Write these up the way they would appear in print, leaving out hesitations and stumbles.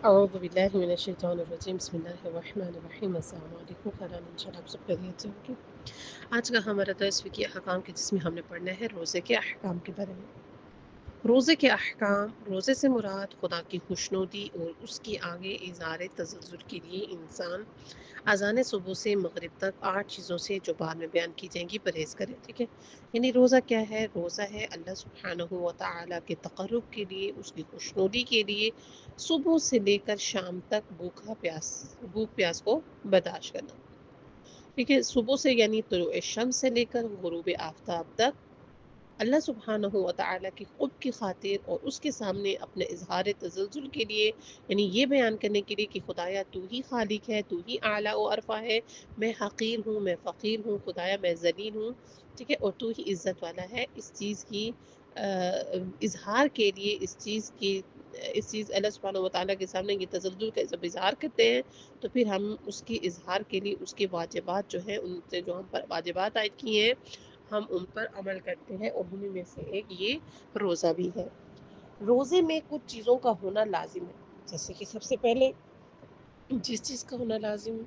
أعوذ بالله من الشیطان الرجیم بسم اللہ الرحمن الرحیم السلام علیکم خیران انشاءاللہ آپ سب خیریت سے ہوگی۔ آج کا ہمارا درس فقہی احکام کے جس میں ہم نے پڑھنا ہے روزے کے احکام کے بارے میں۔ روزے کے احکام، روزے سے مراد خدا کی خوشنودی اور اس کی آگے اظہار تذلل کے لیے انسان اذان صبح سے مغرب تک 8 چیزوں سے جو بعد میں بیان کی جائیں گی پرہیز کرے، ٹھیک ہے۔ یعنی روزہ کیا ہے؟ روزہ ہے اللہ سبحانہ و تعالیٰ کے تقرب کے لیے، اس کی خوشنودی کے لیے صبح سے لے کر شام تک بھوک پیاس کو برداشت کرنا، ٹھیک ہے۔ صبح سے یعنی طلوع شمس سے لے کر غروب آفتاب تک اللہ سبحانہ و تعالیٰ کی قرب کی خاطر اور اس کے سامنے اپنے اظہار تزلزل کے لیے، یعنی یہ بیان کرنے کے لیے کہ خدایا تو ہی خالق ہے، تو ہی اعلیٰ و عرفہ ہے، میں حقیر ہوں، میں فقیر ہوں، خدایا میں ذلیل ہوں، ٹھیک ہے، اور تو ہی عزت والا ہے۔ اس چیز کی اظہار کے لیے، اس چیز اللہ سبحانہ و تعالیٰ کے سامنے یہ تزلزل کا جب اظہار کرتے ہیں تو پھر ہم اس کی اظہار کے لیے اس کے واجبات جو ہیں، ان سے جو ہم پر واجبات عائد کیے ہیں ہم ان پر عمل کرتے ہیں، اور انہیں میں سے ایک یہ روزہ بھی ہے۔ روزے میں کچھ چیزوں کا ہونا لازم ہے، جیسے کہ سب سے پہلے جس چیز کا ہونا لازم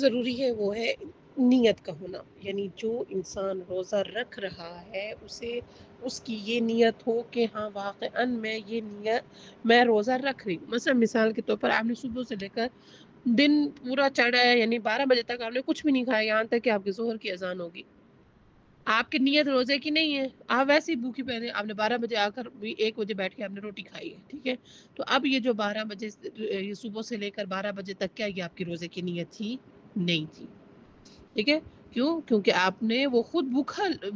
ضروری ہے وہ ہے نیت کا ہونا، یعنی جو انسان روزہ رکھ رہا ہے اسے اس کی یہ نیت ہو کہ ہاں واقعاً میں روزہ رکھ رہی ہوں۔ مثال کے طور پر آپ نے صبح سے لے کر دن پورا چڑھا ہے، یعنی 12 بجے تک آپ نے کچھ بھی نہیں کھایا، یہاں تک کہ آپ کے ظہر کی اذان ہوگی، آپ کی نیت روزے کی نہیں ہے، آپ ویسے ہی بھوکی پہلے آپ نے 12 بجے آ کر بھی 1 بجے بیٹھ کے آپ نے روٹی کھائی ہے، ٹھیک ہے۔ تو اب یہ جو 12 بجے یہ صبح سے لے کر 12 بجے تک کیا یہ آپ کی روزے کی نیت تھی؟ نہیں تھی، ٹھیک ہے۔ کیوں؟ کیونکہ آپ نے وہ خود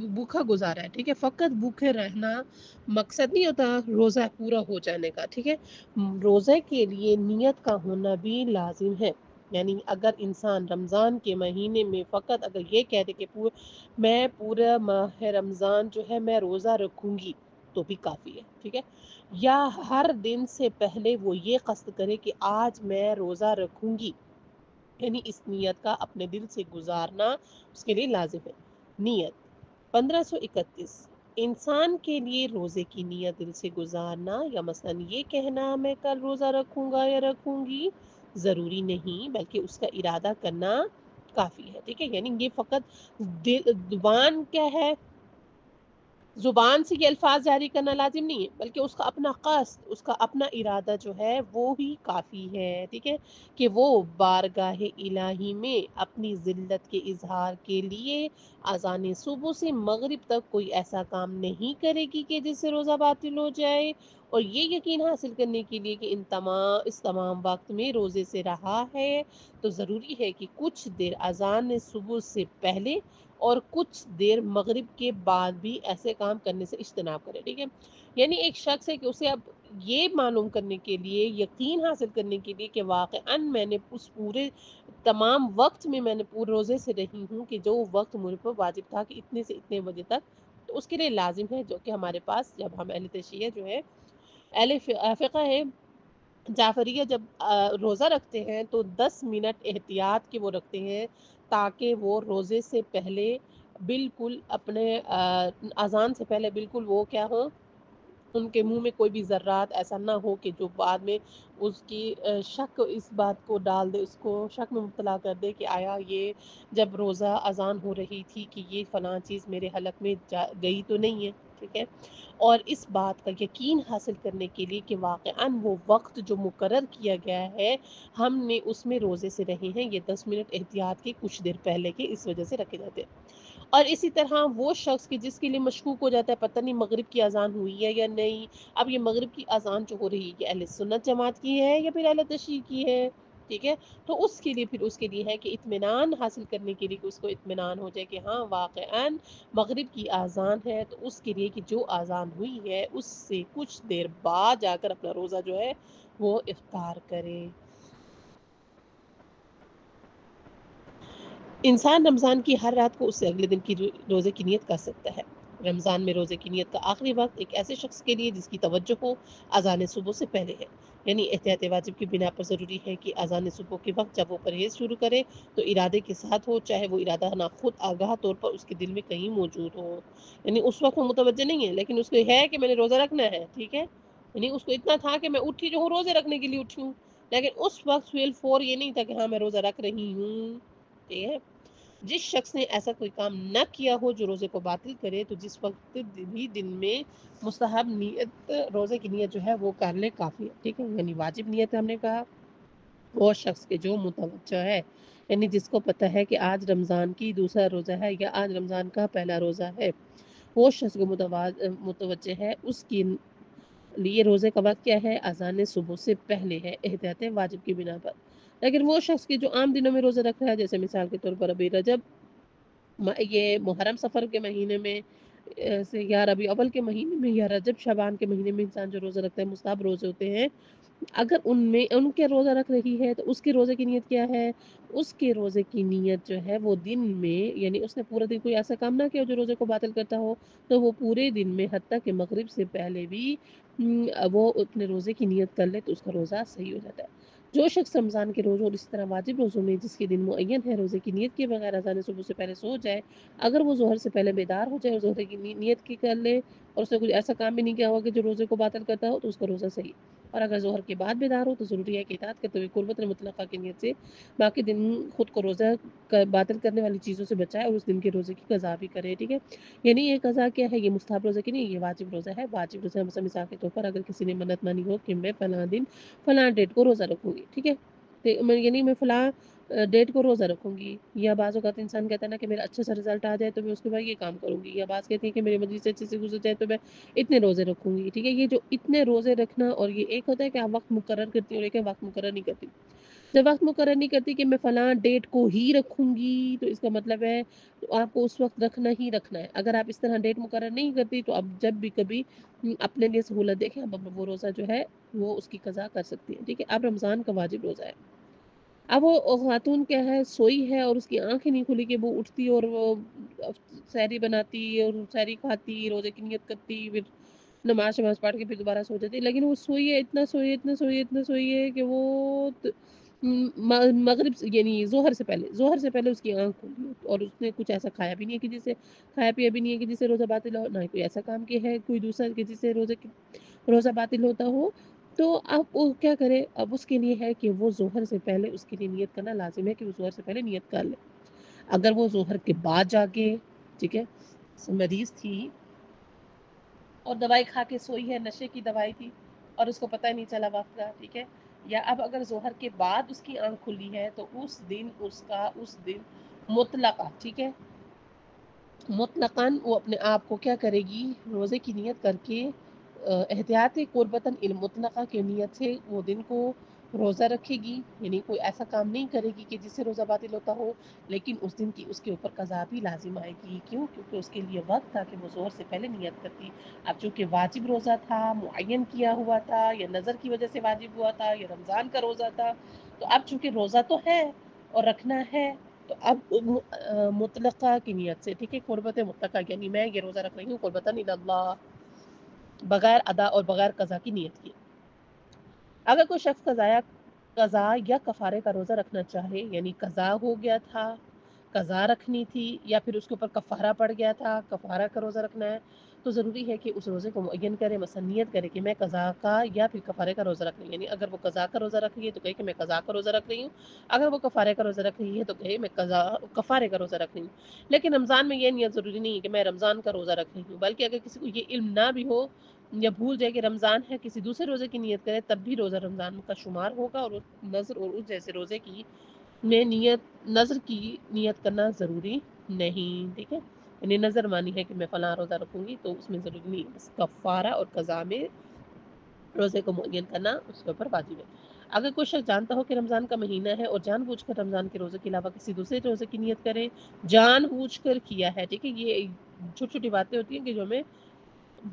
بھوکا گزارا ہے، ٹھیک ہے۔ فقط بھوکے رہنا مقصد نہیں ہوتا روزہ پورا ہو جانے کا، ٹھیک ہے۔ روزے کے لیے نیت کا ہونا بھی لازم ہے، یعنی اگر انسان رمضان کے مہینے میں فقط اگر یہ کہہ دے کہ میں پورا ماہ رمضان جو ہے میں روزہ رکھوں گی تو بھی کافی ہے، ٹھیک ہے۔ یا ہر دن سے پہلے وہ یہ قصد کرے کہ آج میں روزہ رکھوں گی، یعنی اس نیت کا اپنے دل سے گزارنا اس کے لیے لازم ہے۔ نیت 1531 انسان کے لیے روزے کی نیت دل سے گزارنا یا مثلا یہ کہنا میں کل روزہ رکھوں گا یا رکھوں گی ضروری نہیں، بلکہ اس کا ارادہ کرنا کافی ہے، ٹھیک ہے۔ یعنی یہ فقط زبان کیا ہے، زبان سے یہ الفاظ جاری کرنا لازم نہیں ہے، بلکہ اس کا اپنا قصد، اس کا اپنا ارادہ جو ہے وہ ہی کافی ہے، ٹھیک ہے، کہ وہ بارگاہ الہی میں اپنی ذلت کے اظہار کے لیے اذان صبح سے مغرب تک کوئی ایسا کام نہیں کرے گی کہ جس سے روزہ باطل ہو جائے، اور یہ یقین حاصل کرنے کے لیے کہ اس تمام وقت میں روزے سے رہا ہے تو ضروری ہے کہ کچھ دیر اذان صبح سے پہلے اور کچھ دیر مغرب کے بعد بھی ایسے کام کرنے سے اجتناب کرے، ٹھیک ہے۔ یعنی ایک شخص ہے کہ اسے اب یہ معلوم کرنے کے لیے، یقین حاصل کرنے کے لیے کہ واقعاً میں نے اس پورے تمام وقت میں نے پورے روزے سے رہی ہوں کہ جو وقت مجھ پر واجب تھا کہ اتنے سے اتنے بجے تک، تو اس کے لیے لازم ہے، جو کہ ہمارے پاس جب ہم اہل تشیع جو ہے، اہل فقہ ہے جعفریہ، جب روزہ رکھتے ہیں تو 10 منٹ احتیاط کے وہ رکھتے ہیں تاکہ وہ روزے سے پہلے بالکل اپنے اذان سے پہلے بالکل وہ کیا ہو، ان کے منہ میں کوئی بھی ذرات ایسا نہ ہو کہ جو بعد میں اس کی شک اس بات کو ڈال دے، اس کو شک میں مبتلا کر دے کہ آیا یہ جب روزہ اذان ہو رہی تھی کہ یہ فلاں چیز میرے حلق میں گئی تو نہیں ہے، ٹھیک ہے۔ اور اس بات کا یقین حاصل کرنے کے لیے کہ واقعاً وہ وقت جو مقرر کیا گیا ہے ہم نے اس میں روزے سے رہے ہیں، یہ 10 منٹ احتیاط کے کچھ دیر پہلے کے اس وجہ سے رکھے جاتے ہیں۔ اور اسی طرح وہ شخص کی جس کے لیے مشکوک ہو جاتا ہے پتہ نہیں مغرب کی اذان ہوئی ہے یا نہیں، اب یہ مغرب کی اذان جو ہو رہی ہے یہ اہل سنت جماعت کی ہے یا پھر اہل تشیع کی ہے، ٹھیک ہے، تو اس کے لیے ہے کہ اطمینان حاصل کرنے کے لیے کہ اس کو اطمینان ہو جائے کہ ہاں واقعاً مغرب کی اذان ہے، تو اس کے لیے کہ جو اذان ہوئی ہے اس سے کچھ دیر بعد جا کر اپنا روزہ جو ہے وہ افطار کرے۔ انسان رمضان کی ہر رات کو اس سے اگلے دن کی روزے کی نیت کر سکتا ہے۔ رمضان میں روزے کی نیت کا آخری وقت ایک ایسے شخص کے لیے جس کی توجہ ہو اذان صبح سے پہلے ہے، یعنی احتیاط واجب کی بنا پر ضروری ہے کہ اذان صبح کے وقت جب وہ پرہیز شروع کرے تو ارادے کے ساتھ ہو، چاہے وہ ارادہ نہ خود آگاہ طور پر اس کے دل میں کہیں موجود ہو، یعنی اس وقت وہ متوجہ نہیں ہے لیکن اس کو ہے کہ میں نے روزہ رکھنا ہے، ٹھیک ہے، یعنی اس کو اتنا تھا کہ میں اٹھی جو ہوں روزے رکھنے کے لیے اٹھی ہوں، لیکن اس وقت فیل فور یہ نہیں تھا کہ ہاں میں روزہ رکھ رہی ہوں. ٹھیک ہے. جس شخص نے ایسا کوئی کام نہ کیا ہو جو روزے کو باطل کرے تو جس وقت بھی دن میں مستحب نیت روزے کی نیت جو ہے وہ کر لے کافی ہے. ٹھیک ہے. یعنی واجب نیت ہم نے کہا وہ شخص کے جو متوجہ ہے، یعنی جس کو پتہ ہے کہ آج رمضان کی دوسرا روزہ ہے یا آج رمضان کا پہلا روزہ ہے، وہ شخص کو متوجہ ہے، اس کی لیے روزے کا وقت کیا ہے؟ اذان صبح سے پہلے ہے، احتیاط واجب کی بنا پر. لیکن وہ شخص کی جو عام دنوں میں روزہ رکھ رہا ہے، جیسے مثال کے طور پر ابھی رجب، یہ محرم سفر کے مہینے میں سے یا ربیع اول کے مہینے میں یا رجب شعبان کے مہینے میں انسان جو روزہ رکھتا ہے، مستحب روزے ہوتے ہیں، اگر ان کے روزہ رکھ رہی ہے تو اس کے روزے کی نیت کیا ہے؟ اس کے روزے کی نیت جو ہے وہ دن میں، یعنی اس نے پورا دن کوئی ایسا کام نہ کیا جو روزے کو باطل کرتا ہو، تو وہ پورے دن میں حتیٰ کہ مغرب سے پہلے بھی وہ اپنے روزے کی نیت کر لے تو اس کا روزہ صحیح ہو جاتا ہے. جو شخص رمضان کے روزوں اور اسی طرح واجب روزوں میں جس کے دن معین ہے روزے کی نیت کے بغیر اذان صبح سے پہلے سو جائے، اگر وہ ظہر سے پہلے بیدار ہو جائے اور ظہر کی نیت کی کر لے اور اس نے کچھ ایسا کام بھی نہیں کیا ہوگا کہ جو روزے کو باطل کرتا ہو، تو اس کا روزہ صحیح. اور اگر ظہر کے بعد بیدار ہو تو ضروری ہے کہ اطاعت کرتے ہوئے قربت مطلقہ کی نیت سے باقی دن خود کو روزہ باطل کرنے والی چیزوں سے بچائے اور اس دن کے روزے کی قضا بھی کرے. ٹھیک ہے. یعنی یہ قضا کیا ہے؟ یہ مستحب روزہ کی نہیں، یہ واجب روزہ ہے. واجب روزہ مثال کے طور پر اگر کسی نے منت مانی ہو کہ میں فلاں دن فلاں ڈیٹ کو روزہ رکھوں گی. ٹھیک ہے. یعنی میں فلاں ڈیٹ کو روزہ رکھوں گی، یا بعض اوقات انسان کہتا ہے نا کہ میرا اچھا سا رزلٹ آ جائے تو میں اس کے بعد یہ کام کروں گی، یا بعض کہتی ہے کہ میری مجلس اچھے سے گزر جائے تو میں اتنے روزے رکھوں گی. ٹھیک ہے. یہ جو اتنے روزے رکھنا، اور یہ ایک ہوتا ہے کہ آپ وقت مقرر کرتی ہو، لیکن وقت مقرر نہیں کرتی. جب وقت مقرر نہیں کرتی کہ میں فلاں ڈیٹ کو ہی رکھوں گی تو اس کا مطلب ہے آپ کو اس وقت رکھنا ہی رکھنا ہے. اگر آپ اس طرح ڈیٹ مقرر نہیں کرتی تو اب جب بھی کبھی اپنے لیے سہولت دیکھیں، اب وہ روزہ جو ہے وہ اس کی قضا کر سکتی ہے. ٹھیک ہے. اب رمضان کا واجب روزہ ہے. اب وہ خاتون کیا ہے؟ سوئی ہے اور اس کی آنکھیں نہیں کھلی کہ وہ اٹھتی اور وہ سحری بناتی اور سحری کھاتی، روزے کی نیت کرتی، پھر نماز پڑھ کے پھر دوبارہ سو جاتی. لیکن وہ سوئی ہے، اتنا سوئی ہے کہ وہ مغرب یعنی ظہر سے پہلے اس کی آنکھ کھلی اور اس نے کچھ ایسا کھایا بھی نہیں ہے کہ جسے کھایا پیا بھی نہیں ہے کہ جسے روزہ باطل ہو، نہ ہی کوئی ایسا کام کیا ہے کوئی دوسرا کہ جسے روزہ باطل ہوتا ہو. تو اب وہ کیا کرے؟ اب اس کے لیے ہے کہ وہ ظہر سے پہلے اس کے لیے نیت کرنا لازم ہے کہ وہ ظہر سے پہلے نیت کر لے. اگر وہ ظہر کے بعد جا کے، ٹھیک ہے، مریض تھی اور دوائی کھا کے سوئی ہے، نشے کی دوائی تھی اور اس کو پتہ نہیں چلا وقت کا، ٹھیک ہے، یا اب اگر ظہر کے بعد اس کی آنکھ کھلی ہے تو اس دن مطلقہ، ٹھیک ہے، مطلقاً وہ اپنے آپ کو کیا کرے گی؟ روزے کی نیت کر کے احتیاط قربتاً المطلقہ کی نیت سے وہ دن کو روزہ رکھے گی. یعنی کوئی ایسا کام نہیں کرے گی کہ جس سے روزہ باطل ہوتا ہو، لیکن اس دن کی اس کے اوپر قضا بھی لازم آئے گی. کیوں؟ کیونکہ اس کے لیے وقت تھا کہ وہ ظہر سے پہلے نیت کرتی. اب چونکہ واجب روزہ تھا، معین کیا ہوا تھا، یا نظر کی وجہ سے واجب ہوا تھا، یا رمضان کا روزہ تھا، تو اب چونکہ روزہ تو ہے اور رکھنا ہے تو اب مطلقہ کی نیت سے، ٹھیک ہے، قربت مطلقہ یعنی میں یہ روزہ رکھ رہی ہوں قربتاً اللہ، بغیر ادا اور بغیر قضا کی نیت کی. اگر کوئی شخص قضا یا کفارے کا روزہ رکھنا چاہے، یعنی قضا ہو گیا تھا، قضا رکھنی تھی، یا پھر اس کے اوپر کفارہ پڑ گیا تھا، کفارہ کا روزہ رکھنا ہے، تو ضروری ہے کہ اس روزے کو معین کرے، مثلا نیت کرے کہ میں قضا کا یا پھر کفارے کا روزہ رکھ رہی ہوں. یعنی اگر وہ قضا کا روزہ رکھ رہی ہے تو کہے کہ میں قضا کا روزہ رکھ رہی ہوں، اگر وہ کفارے کا روزہ رکھ رہی ہے تو کہے میں کفارے کا روزہ رکھ رہی ہوں. لیکن رمضان میں یہ نیت ضروری نہیں ہے کہ میں رمضان کا روزہ رکھ رہی ہوں، بلکہ اگر کسی کو یہ علم نہ بھی ہو یا بھول جائے کہ رمضان ہے، کسی دوسرے روزے کی نیت کرے تب بھی روزہ رمضان کا شمار ہوگا. اور نظر اور اس جیسے روزے کی میں نظر کی نیت کرنا ضروری نہیں. ٹھیک ہے. یعنی نظر مانی ہے کہ میں فلاں روزہ رکھوں گی تو اس میں ضروری نہیں، بس کفارہ اور قضا میں روزے کو معین کرنا اس کے اوپر واجب ہے. اگر کوئی شخص جانتا ہو کہ رمضان کا مہینہ ہے اور جان بوجھ کر رمضان کے روزے کے علاوہ کسی دوسرے روزے کی نیت کرے، جان بوجھ کر کیا ہے، ٹھیک ہے، یہ چھوٹی چھوٹی باتیں ہوتی ہیں کہ جو ہمیں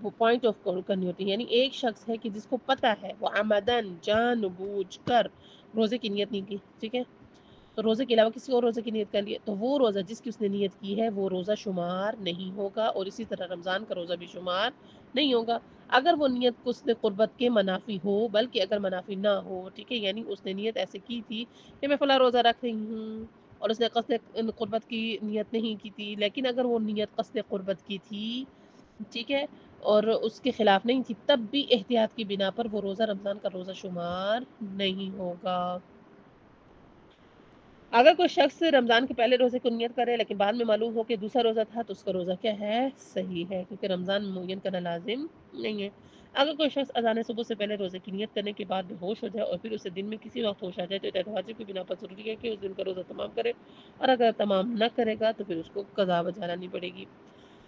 پوائنٹ آف کرنی ہوتی ہے. یعنی ایک شخص ہے کہ جس کو پتہ ہے، وہ عمدن جان بوجھ کر روزے کی نیت نہیں کی، ٹھیک ہے، تو روزے کے علاوہ کسی اور روزے کی نیت کر لیے تو وہ روزہ جس کی اس نے نیت کی ہے وہ روزہ شمار نہیں ہوگا، اور اسی طرح رمضان کا روزہ بھی شمار نہیں ہوگا اگر وہ نیت اس نے قربت کے منافی ہو. بلکہ اگر منافی نہ ہو، ٹھیک ہے، یعنی اس نے نیت ایسے کی تھی کہ میں فلاں روزہ رکھ رہی ہوں اور اس نے قصد قربت کی نیت نہیں کی تھی، لیکن اگر وہ نیت قصد قربت کی تھی ٹھیک ہے، اور اس کے خلاف نہیں تھی، تب بھی احتیاط کی بنا پر وہ روزہ رمضان کا روزہ شمار نہیں ہوگا۔ اگر کوئی شخص رمضان کے پہلے روزے کو نیت کرے لیکن بعد میں معلوم ہو کہ دوسرا روزہ تھا تو اس کا روزہ کیا ہے؟ صحیح ہے، کیونکہ رمضان میں معین کرنا لازم نہیں ہے۔ اگر کوئی شخص اذان صبح سے پہلے روزے کی نیت کرنے کے بعد بے ہوش ہو جائے اور پھر اسے دن میں کسی وقت ہوش آ جائے تو احتیاط واجب کی بنا پر ضروری ہے کہ اس دن کا روزہ تمام کرے، اور اگر تمام نہ کرے گا تو پھر اس کو قضا بجا لانی پڑے گی۔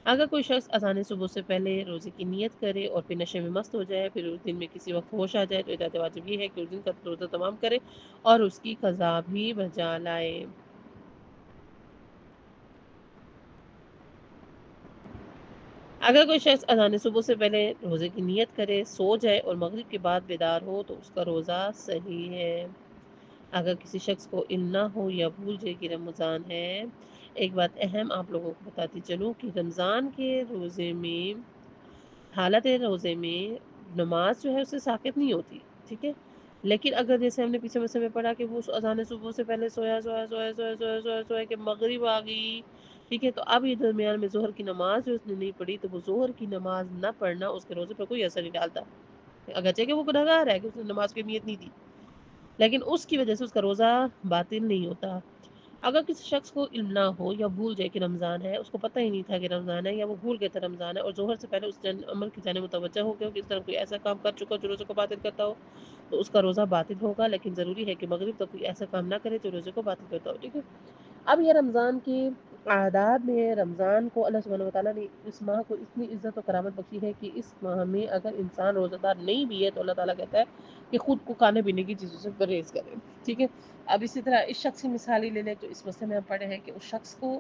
اگر کوئی شخص اذان صبح سے پہلے روزے کی نیت کرے اور پھر نشے میں مست ہو جائے، پھر اس دن میں کسی وقت ہوش آ جائے تو احتیاط واجب یہ ہے کہ اس دن کا روزہ تمام کرے اور اس کی قضا بھی بجا لائے۔ اگر کوئی شخص اذان صبح سے پہلے روزے کی نیت کرے، سو جائے اور مغرب کے بعد بیدار ہو تو اس کا روزہ صحیح ہے۔ اگر کسی شخص کو علم نہ ہو یا بھول جائے کہ رمضان ہے، ایک بات اہم آپ لوگوں کو بتاتی چلوں کہ رمضان کے روزے میں، حالت روزے میں نماز جو ہے اسے ساقط نہیں ہوتی، ٹھیک ہے، لیکن اگر جیسے ہم نے پیچھے مسئلے میں پڑھا کہ وہ اذان صبح سے پہلے سویا سویا سویا سویا سویا سویا سویا کہ مغرب آ گئی، ٹھیک ہے، تو اب یہ درمیان میں ظہر کی نماز جو اس نے نہیں پڑھی تو وہ ظہر کی نماز نہ پڑھنا اس کے روزے پر کوئی اثر نہیں ڈالتا، اگرچہ کہ وہ گنہگار ہے کہ اس نے نماز کی نیت نہیں دی، لیکن اس کی وجہ سے اس کا روزہ باطل نہیں ہوتا۔ اگر کسی شخص کو علم نہ ہو یا بھول جائے کہ رمضان ہے، اس کو پتہ ہی نہیں تھا کہ رمضان ہے یا وہ بھول گیا تھا رمضان ہے اور ظہر سے پہلے اس عمل کی جانب متوجہ ہو گیا کہ اس طرح کوئی ایسا کام کر چکا جو روزے کو باطل کرتا ہو تو اس کا روزہ باطل ہوگا، لیکن ضروری ہے کہ مغرب تک کوئی ایسا کام نہ کرے جو روزے کو باطل کرتا ہو، ٹھیک ہے۔ اب یہ رمضان کے آداب میں رمضان کو اللہ سبحانہ وتعالیٰ نے اس ماہ کو اتنی عزت و کرامت بخشی ہے کہ اس ماہ میں اگر انسان روزہ دار نہیں بھی ہے تو اللہ تعالیٰ کہتا ہے کہ خود کو کھانے پینے کی چیزوں سے پرہیز کرے، ٹھیک ہے۔ اب اسی طرح اس شخص کی مثال ہی لے لیں تو اس مسئلے میں ہم پڑھے ہیں کہ اس شخص کو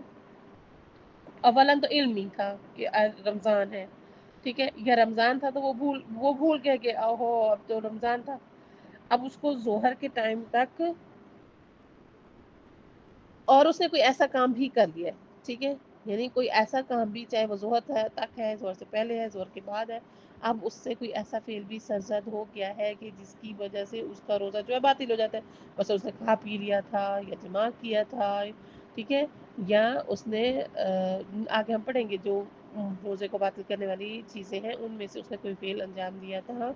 اولاً تو علم نہیں تھا کہ رمضان ہے، ٹھیک ہے، یا رمضان تھا تو وہ بھول گیا کہ اوہو اب تو رمضان تھا، اب اس کو ظہر کے ٹائم تک اور اس نے کوئی ایسا کام بھی کر لیا ہے، ٹھیک ہے، یعنی کوئی ایسا کام بھی چاہے وہ ظہر تک ہے، ظہر سے پہلے ہے، ظہر کے بعد ہے، اب اس سے کوئی ایسا فعل بھی سرزد ہو گیا ہے کہ جس کی وجہ سے اس کا روزہ جو ہے باطل ہو جاتا ہے، بس اس نے کھا پی لیا تھا یا جماع کیا تھا، ٹھیک ہے، یا اس نے آگے ہم پڑھیں گے جو روزے کو باطل کرنے والی چیزیں ہیں ان میں سے اس نے کوئی فعل انجام دیا تھا،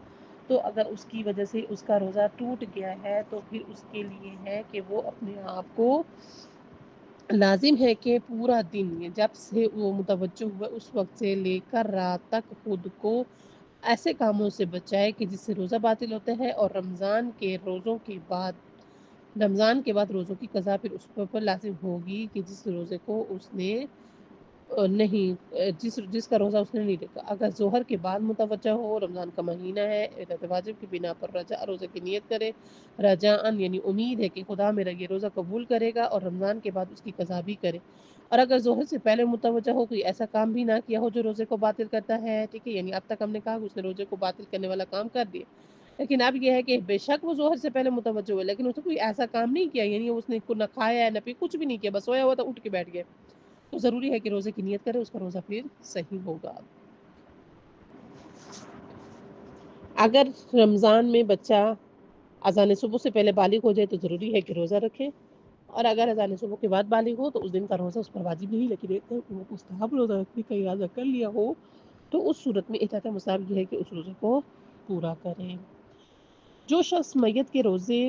تو اگر اس کی وجہ سے اس کا روزہ ٹوٹ گیا ہے تو پھر اس کے لیے ہے کہ وہ اپنے آپ کو لازم ہے کہ پورا دن جب سے وہ متوجہ ہوا اس وقت سے لے کر رات تک خود کو ایسے کاموں سے بچائے کہ جس سے روزہ باطل ہوتا ہے، اور رمضان کے بعد روزوں کی قضا پھر اس کے اوپر لازم ہوگی کہ جس روزے کو اس نے نہیں جس کا روزہ اس نے نہیں رکھا۔ اگر ظہر کے بعد متوجہ ہو رمضان کا مہینہ ہے، احتیاط واجب کی بنا پر رجا روزے کی نیت کرے، رجاءً یعنی امید ہے کہ خدا میرا یہ روزہ قبول کرے گا اور رمضان کے بعد اس کی قضا بھی کرے، اور اگر ظہر سے پہلے متوجہ ہو کوئی ایسا کام بھی نہ کیا ہو جو روزے کو باطل کرتا ہے، ٹھیک ہے، یعنی اب تک ہم نے کہا کہ اس نے روزے کو باطل کرنے والا کام کر دیا، لیکن اب یہ ہے کہ بے شک وہ ظہر سے پہلے متوجہ ہوئے لیکن اس نے کوئی ایسا کام نہیں کیا، یعنی اس نے نہ کھایا ہے نہ پی کچھ بھی نہیں کیا، بس سویا ہوا تھا اٹھ کے بیٹھ گیا، تو ضروری ہے کہ روزے کی نیت کرے، اس کا روزہ پھر صحیح ہوگا۔ اگر رمضان میں بچہ اذان صبح سے پہلے بالغ ہو جائے تو ضروری ہے کہ روزہ رکھے، اور اگر اذان صبح کے بعد بالغ ہو تو اس دن کا روزہ اس پر واجب نہیں، لیکن ایک مستحب روزہ رکھنے کا ارادہ کر لیا ہو تو اس صورت میں احتیاط مستحب یہ ہے کہ اس روزے کو پورا کریں۔ جو شخص میت کے روزے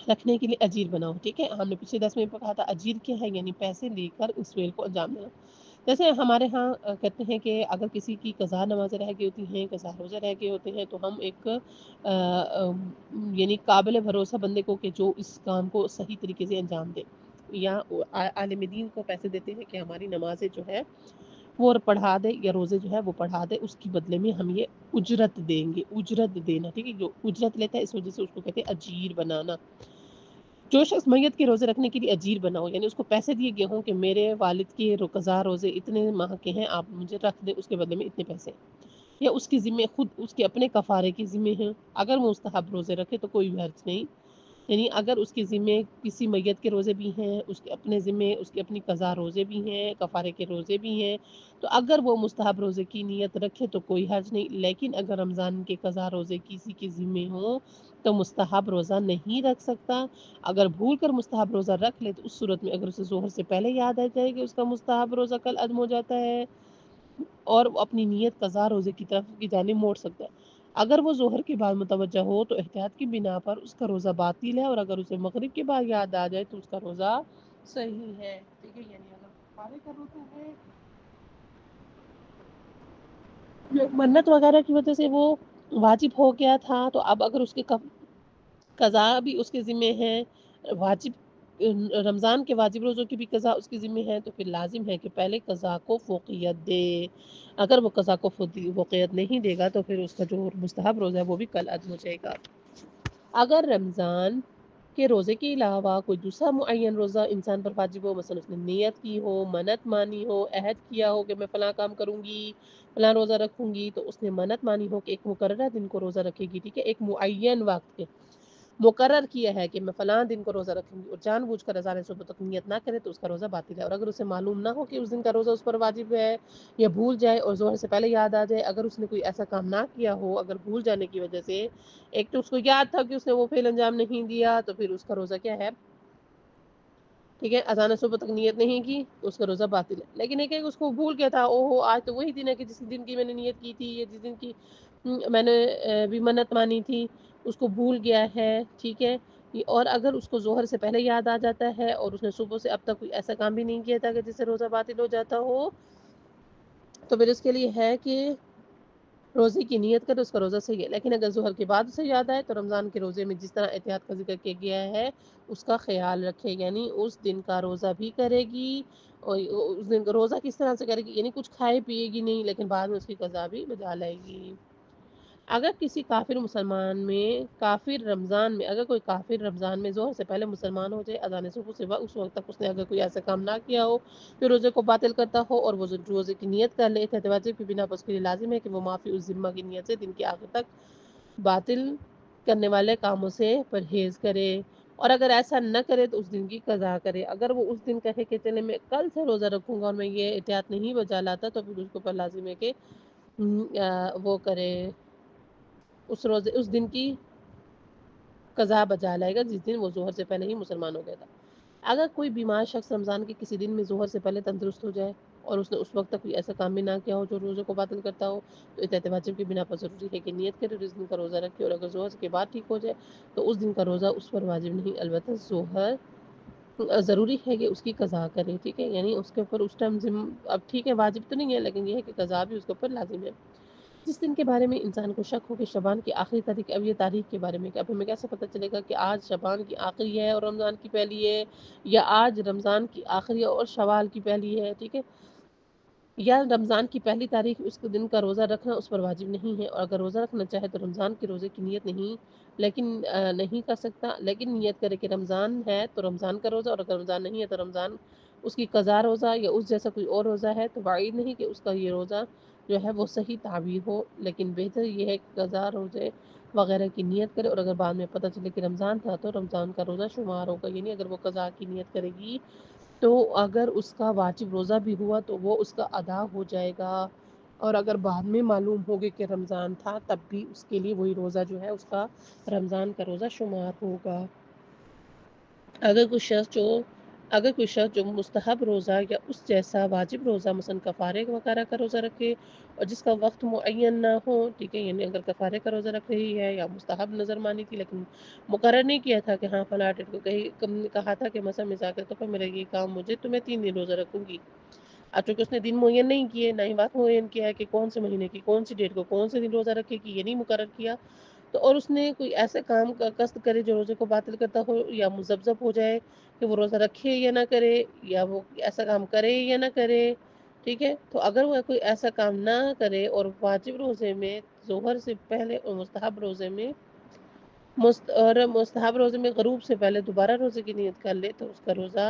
رکھنے کے لیے اجیر بنا ہو، ٹھیک ہے، ہم نے پچھلے 10 میں کہا تھا اجیر کیا ہے، یعنی پیسے لے کر اس فعل کو انجام دینا۔ جیسے ہمارے ہاں کہتے ہیں کہ اگر کسی کی قضا نمازیں رہ گئی ہوتی ہیں، قضا روزے رہ گئے ہوتے ہیں، تو ہم ایک یعنی قابل بھروسہ بندے کو کہ جو اس کام کو صحیح طریقے سے انجام دے، یا عالم دین کو پیسے دیتے ہیں کہ ہماری نمازیں جو ہے وہ پڑھا دے یا روزے جو ہے وہ پڑھا دے، اس کی بدلے میں ہم یہ اجرت دیں گے، اجرت دینا، ٹھیک ہے، جو اجرت لیتا ہے اس وجہ سے اس کو کہتے ہیں اجیر بنانا۔ جو شخص میت کے روزے رکھنے کے لیے اجیر بنا ہو، یعنی اس کو پیسے دیے گئے ہوں کہ میرے والد کے قضا روزے اتنے ماہ کے ہیں، آپ مجھے رکھ دیں، اس کے بدلے میں اتنے پیسے، یا اس کے ذمے خود اس کے اپنے کفارے کے ذمے ہیں، اگر وہ مستحب روزے رکھے تو کوئی حرج نہیں، یعنی اگر اس کے ذمے کسی میت کے روزے بھی ہیں، اس کے اپنے ذمے اس کے اپنی قضا روزے بھی ہیں، کفارے کے روزے بھی ہیں، تو اگر وہ مستحب روزے کی نیت رکھے تو کوئی حرج نہیں، لیکن اگر رمضان کے قضا روزے کسی کے ذمے ہوں تو مستحب روزہ نہیں رکھ سکتا۔ اگر بھول کر مستحب روزہ رکھ لے تو اس صورت میں اگر اسے ظہر سے پہلے یاد آ جائے کہ اس کا مستحب روزہ کل عدم ہو جاتا ہے اور وہ اپنی نیت قضا روزے کی طرف کی جانب موڑ سکتا ہے۔ اگر وہ ظہر کے بعد متوجہ ہو تو احتیاط کی بنا پر اس کا روزہ باطل ہے، اور اگر اسے مغرب کے بعد یاد آ جائے تو اس کا روزہ صحیح ہے۔ ٹھیک ہے، یعنی اگر کفارے کا روزہ ہے، منت وغیرہ کی وجہ سے وہ واجب ہو گیا تھا، تو اب اگر اس کے قضا بھی اس کے ذمہ ہے، واجب رمضان کے واجب روزوں کی بھی قضا اس کے ذمہ ہے، تو پھر لازم ہے کہ پہلے قضا کو فوقیت دے۔ اگر وہ قضا کو فوقیت نہیں دے گا تو پھر اس کا جو مستحب روزہ ہے وہ بھی کل عدم ہو جائے گا۔ اگر رمضان کے روزے کے علاوہ کوئی دوسرا معین روزہ انسان پر واجب ہو، مثلا اس نے نیت کی ہو، منت مانی ہو، عہد کیا ہو کہ میں فلاں کام کروں گی، فلاں روزہ رکھوں گی، تو اس نے منت مانی ہو کہ ایک مقررہ دن کو روزہ رکھے گی، ٹھیک ہے، ایک معین وقت کے مقرر کیا ہے کہ میں فلاں دن کو روزہ رکھوں گی، اور جان بوجھ کر اذان صبح تک نیت نہ کرے تو اس کا روزہ باطل ہے۔ اور اگر اسے معلوم نہ ہو کہ اس دن کا روزہ اس پر واجب ہے، یا بھول جائے اور ظہر سے پہلے یاد آ جائے، اگر اس نے کوئی ایسا کام نہ کیا ہو، اگر بھول جانے کی وجہ سے ایک تو اس کو یاد تھا کہ اس نے وہ فعل انجام نہیں دیا، تو پھر اس کا روزہ کیا ہے، ٹھیک ہے، اذان صبح تک نیت نہیں کی تو اس کا روزہ باطل ہے۔ لیکن ایک اس کو بھول گیا تھا، اوہو آج تو وہی دن ہے کہ جس دن کی میں نے نیت کی تھی، یا جس دن کی میں نے بھی منت مانی تھی، اس کو بھول گیا ہے، ٹھیک ہے، اور اگر اس کو ظہر سے پہلے یاد آ جاتا ہے اور اس نے صبح سے اب تک کوئی ایسا کام بھی نہیں کیا تھا کہ جس سے روزہ باطل ہو جاتا ہو، تو پھر اس کے لیے ہے کہ روزے کی نیت کرے، اس کا روزہ صحیح ہے۔ لیکن اگر ظہر کے بعد اسے یاد آئے تو رمضان کے روزے میں جس طرح احتیاط کا ذکر کیا گیا ہے اس کا خیال رکھے، یعنی اس دن کا روزہ بھی کرے گی، اور اس دن کا روزہ کس طرح سے کرے گی، یعنی کچھ کھائے پیے گی نہیں، لیکن بعد میں اس کی قضا بھی بجا لائے گی۔ اگر کسی کافر مسلمان میں اگر کوئی کافر رمضان میں ظہر سے پہلے مسلمان ہو جائے، اذان صبح سے اس وقت تک اس نے اگر کوئی ایسا کام نہ کیا ہو جو روزے کو باطل کرتا ہو، اور وہ روزے کی نیت کر لے، واجب کی بنا پر اس کے لیے لازم ہے کہ وہ معافی اس ذمہ کی نیت سے دن کے آخر تک باطل کرنے والے کاموں سے پرہیز کرے، اور اگر ایسا نہ کرے تو اس دن کی قضا کرے۔ اگر وہ اس دن کہے کہ چلے میں کل سے روزہ رکھوں گا اور میں یہ احتیاط نہیں بجا لاتا، تو پھر اس کو پر لازم ہے کہ وہ کرے، اس دن کی قضا بجا لائے گا جس دن وہ ظہر سے پہلے ہی مسلمان ہو گیا تھا۔ اگر کوئی بیمار شخص رمضان کے کسی دن میں ظہر سے پہلے تندرست ہو جائے اور اس نے اس وقت تک کوئی ایسا کام بھی نہ کیا ہو جو روزے کو باطل کرتا ہو، تو احتیاط واجب کی بنا پر ضروری ہے کہ نیت کرے اور اس دن کا روزہ رکھے، اور اگر ظہر کے بعد ٹھیک ہو جائے تو اس دن کا روزہ اس پر واجب نہیں، البتہ ضروری ہے کہ اس کی قضا کرے، ٹھیک ہے، یعنی اس کے اوپر اس ٹائم اب ٹھیک ہے واجب تو نہیں ہے، لیکن یہ ہے کہ قضا بھی اس کے اوپر لازم ہے۔ جس دن کے بارے میں انسان کو شک ہو کہ شعبان کی آخری تاریخ، اب یہ تاریخ کے بارے میں کہ اب ہمیں کیسے پتہ چلے گا کہ آج شعبان کی آخری ہے اور رمضان کی پہلی ہے، یا آج رمضان کی آخری ہے اور شوال کی پہلی ہے، ٹھیک ہے، یا رمضان کی پہلی تاریخ اس دن کا روزہ رکھنا اس پر واجب نہیں ہے، اور اگر روزہ رکھنا چاہے تو رمضان کے روزے کی نیت نہیں کر سکتا، لیکن نیت کرے کہ رمضان ہے تو رمضان کا روزہ، اور اگر رمضان نہیں ہے تو رمضان اس کی قضا روزہ یا اس جیسا کوئی اور روزہ ہے، تو بعید نہیں کہ اس کا یہ روزہ جو ہے وہ صحیح تعبیر ہو، لیکن بہتر یہ ہے کہ قضا روزے وغیرہ کی نیت کرے، اور اگر بعد میں پتہ چلے کہ رمضان تھا تو رمضان کا روزہ شمار ہوگا، یعنی اگر وہ قضا کی نیت کرے گی تو اگر اس کا واجب روزہ بھی ہوا تو وہ اس کا ادا ہو جائے گا، اور اگر بعد میں معلوم ہوگی کہ رمضان تھا تب بھی اس کے لیے وہی روزہ جو ہے اس کا رمضان کا روزہ شمار ہوگا۔ اگر کوئی شخص جو مستحب روزہ یا اس جیسا واجب روزہ مثلا کفارے وغیرہ کا روزہ رکھے اور جس کا وقت معین نہ ہو، ٹھیک ہے، یعنی اگر کفارے کا روزہ رکھ رہی ہے یا مستحب نظر مانی تھی لیکن مقرر نہیں کیا تھا کہ ہاں فلاں ڈیٹ کو کہا تھا کہ مثلا مثال کے طور پر میرا یہ کام مجھے تو میں 3 دن روزہ رکھوں گی، اب چونکہ اس نے دن معین نہیں کیے، نہ ہی وقت معین کیا ہے کہ کون سے مہینے کی کون سی ڈیٹ کو کون سے دن روزہ رکھے گی، یہ نہیں مقرر کیا، تو اور اس نے کوئی ایسا کام کا قصد کرے جو روزے کو باطل کرتا ہو یا مذبذب ہو جائے کہ وہ روزہ رکھے یا نہ کرے، یا وہ ایسا کام کرے یا نہ کرے، ٹھیک ہے، تو اگر وہ کوئی ایسا کام نہ کرے اور واجب روزے میں ظہر سے پہلے اور مستحب روزے میں غروب سے پہلے دوبارہ روزے کی نیت کر لے تو اس کا روزہ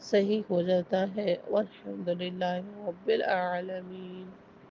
صحیح ہو جاتا ہے۔ والحمدللہ رب العالمین۔